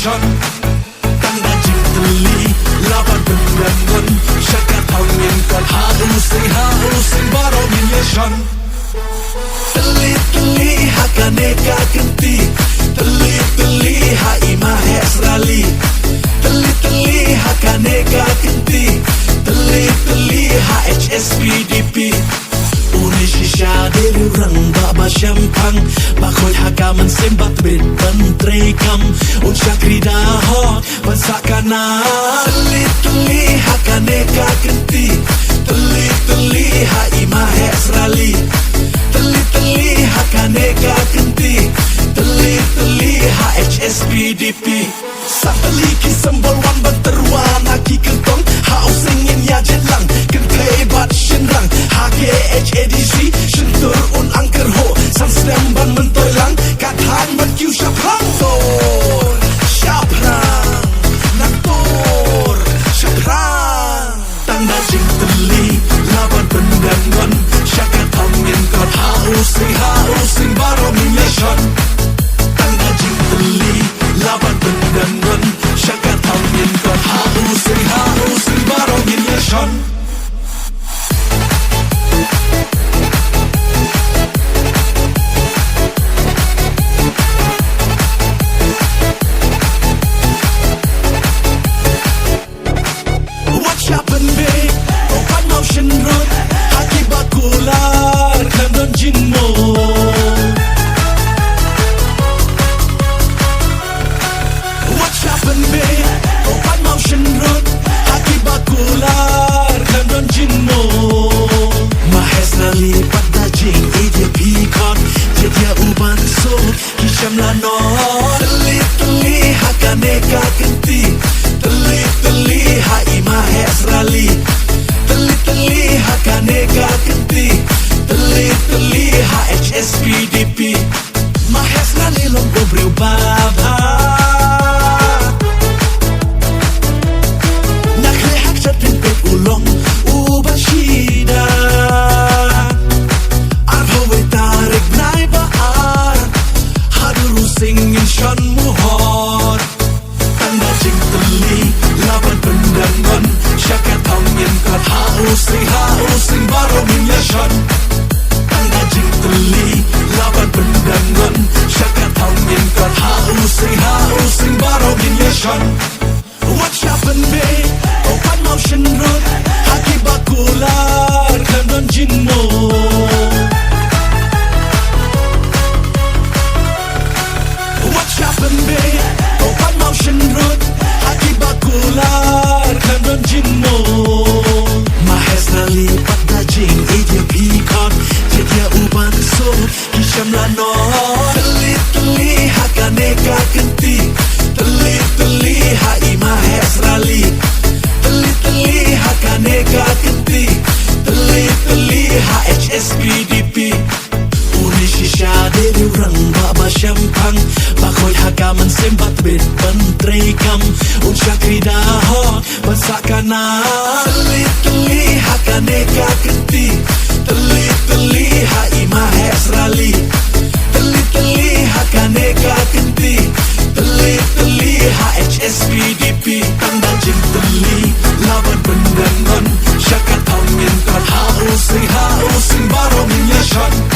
Humiliation tanda jing teli laban bendangan syakat angin kan hausing baro humiliation teli hakaneka kenti teli ha ima Israeli teli hakaneka kenti teli ha HSPDP Uni shisha deri rang baba syampang bakoi hakaman sembat bed bentrekam un syakri daho bansakana teli hakaneka kenti teli ha ima Israeli teli hakaneka kenti teli ha HSPDP sateli kisembol wan banteruan haki kentong housing in ya jelang kentai bat shenrang hake HADC shentur un angker ho sang stem ban mentoilang kathan ban kiu syaplang tor syaplang naktor syaplang tanda jing teli laban pendangan syakat angin kot hausing baro humiliation tanda jing teli laban pendangan syakat angin kot hausing baro humiliation teli hakaneka kenti teli ha ima Israeli teli hakaneka kenti teli ha HSPDP Israeli lombo baba nakle hak chatin pe ulong ubashida arhowe tarik naiba singin shan muhor tanda jing teli laban pendangan syakat angin kat hausing baro humiliation tanda jing teli laban pendangan syakat angin kat hausing baro humiliation what happened be open motion road haki bakular kandon jinmo open motion road haki bakular kandon jinmo Israeli pada jing edia pikon jedia uban so kisham lano teli hakaneka kenti teli ha ima Israeli teli hakaneka kenti teli ha HSPDP Uni shisha deri rang baba syampang bakoi hakaman sembat bed bentrekam un syakri daho bansakana teli hakaneka kenti teli ha ima Israeli teli hakaneka kenti teli ha HSPDP tanda jing teli laban pendangan syakat angin kat hausing baro humiliation